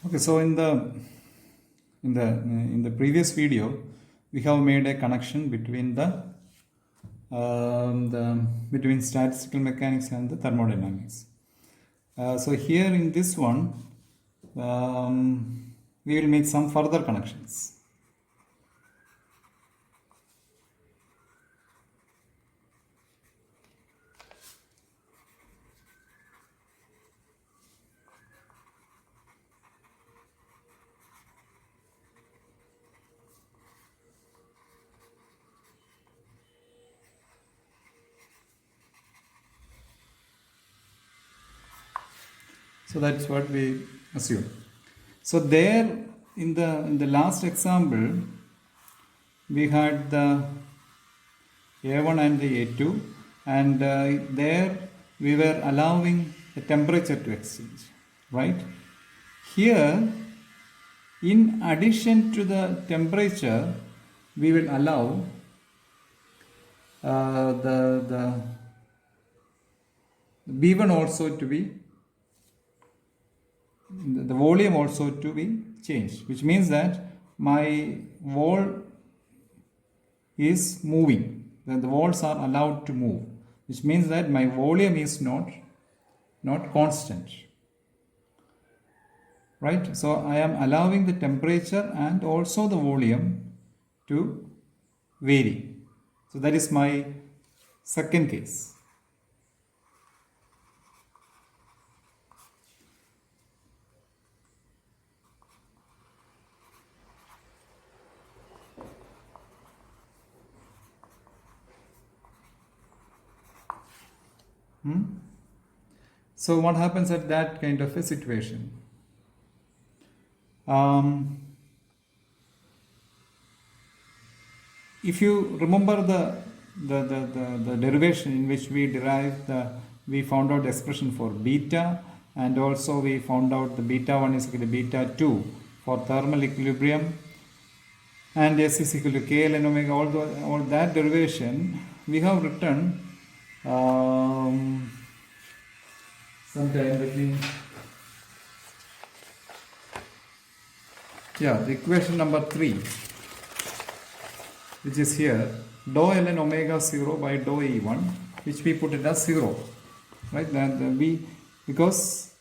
Okay, so in the previous video, we have made a connection between between statistical mechanics and the thermodynamics. So here in this one, we will make some further connections. So that's what we assume. So there in the last example, we had the A1 and the A2, and there we were allowing the temperature to exchange, right? Here, in addition to the temperature, we will allow the B1 also to be, the volume also to be changed, which means that my wall is moving. The walls are allowed to move, which means that my volume is not constant, right? So I am allowing the temperature and also the volume to vary. So that is my second case. So what happens at that kind of a situation? If you remember the derivation in which we derived we found out the expression for beta, and also we found out the beta 1 is equal to beta 2 for thermal equilibrium, and S is equal to K ln omega, all that derivation we have written sometime between, the equation number 3, which is here, dou ln omega 0 by dou E1, which we put it as 0, right? Because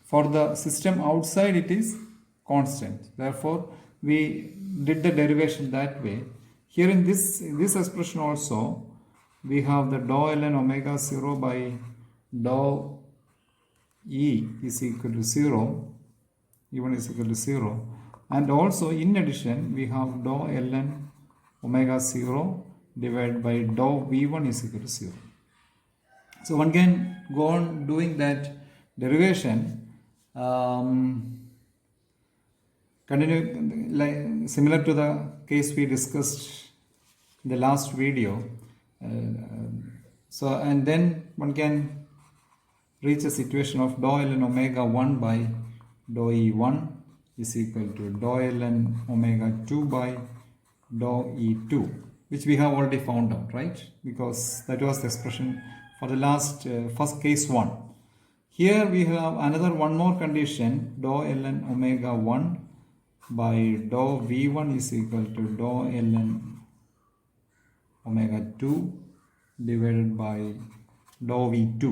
for the system outside it is constant, therefore we did the derivation that way. Here in this expression also, we have the dou ln omega 0 by dou E is equal to 0, E1 is equal to 0, and also in addition we have dou ln omega 0 divided by dou V1 is equal to 0. So one can go on doing that derivation, continue like similar to the case we discussed in the last video. So and then one can reach a situation of dou ln omega 1 by dou E1 is equal to dou ln omega 2 by dou E2, which we have already found out, right? Because that was the expression for the last first case 1. Here we have one more condition, dou ln omega 1 by dou V1 is equal to dou ln omega 2 divided by dou V2.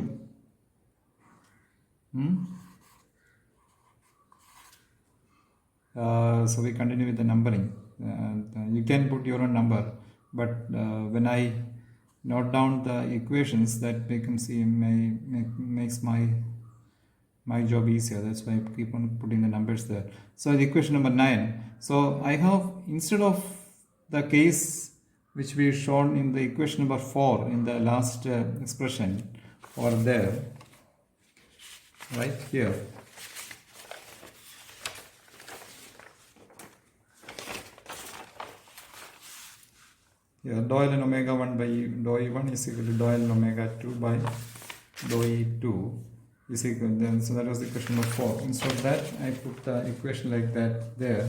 So we continue with the numbering. You can put your own number, but when I note down the equations, that makes my job easier. That's why I keep on putting the numbers there. So the equation number 9. So I have, instead of the case which we shown in the equation number 4 in the last expression over there, right here. Dou ln omega 1 by dou E1 is equal to dou ln omega 2 by dou E2 is equal, then so that was the equation number 4. Instead of that, I put the equation like that there.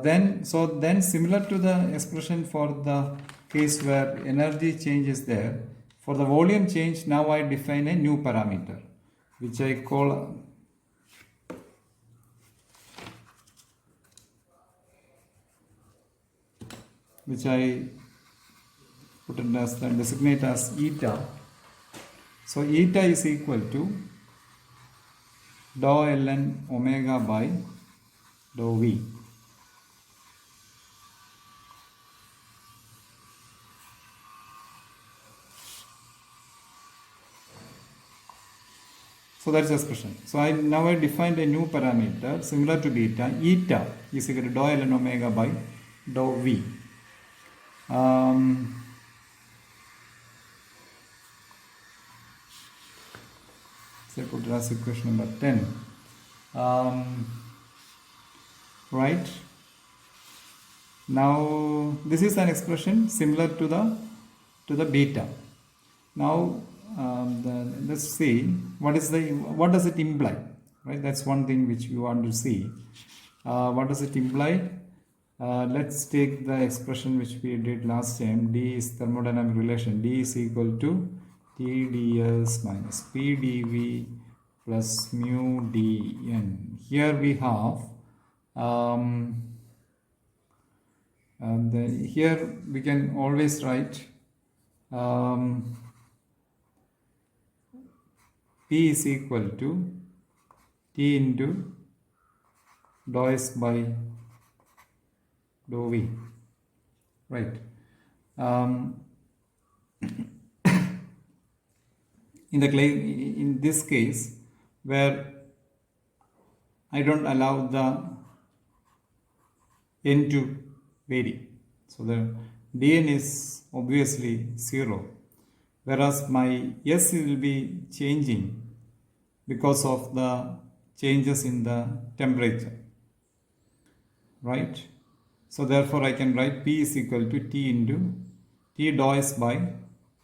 Then similar to the expression for the case where energy change is there, for the volume change, now I define a new parameter, which I call which I put it as the designate as eta. So eta is equal to dou ln omega by dou v. So that's the expression. So I defined a new parameter similar to beta. Eta is equal to dou ln omega by dou v. So I put it as equation number 10. Right. Now this is an expression similar to the beta. Now let's see what does it imply, right? That's one thing which you want to see. What does it imply? Let's take the expression which we did last time. D is thermodynamic relation. D is equal to T ds minus P dV plus mu dN. Here we have here we can always write P is equal to T into dou S by dou V, right? In this case, where I don't allow the n to vary, so the dn is obviously 0, whereas my S will be changing because of the changes in the temperature, right? So therefore I can write P is equal to T into T dou S by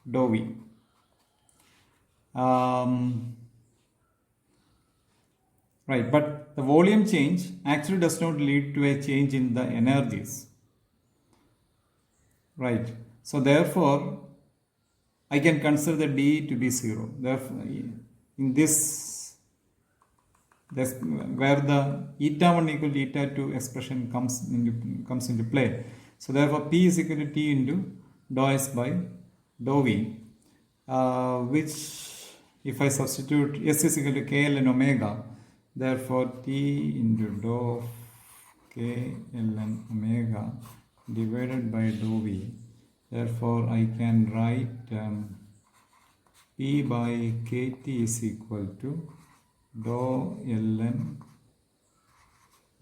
dou V. Right, but the volume change actually does not lead to a change in the energies, right? So therefore I can consider the D to be 0. Therefore, in this, where the eta 1 equal to eta 2 expression comes into play. So therefore P is equal to T into dou S by dou V, which if I substitute S is equal to K ln omega, therefore T into dou K ln omega divided by dou V. Therefore I can write P by Kt is equal to dou ln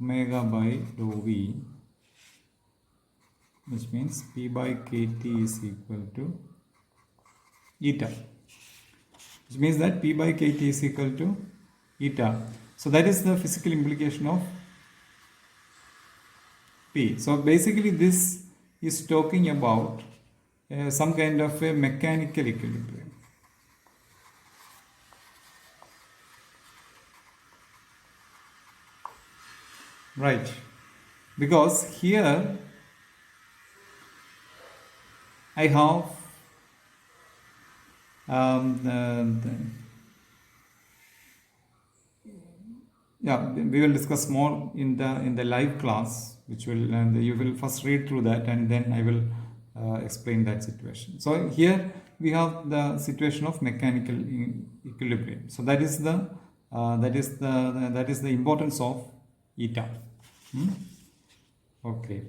omega by dou V, which means P by Kt is equal to eta, which means that P by Kt is equal to eta. So that is the physical implication of P. So basically this is talking about some kind of a mechanical equilibrium. Right, because here I have we will discuss more in the live class, which will, and you will first read through that and then I will explain that situation. So here we have the situation of mechanical equilibrium. So that is the importance of eta. Okay.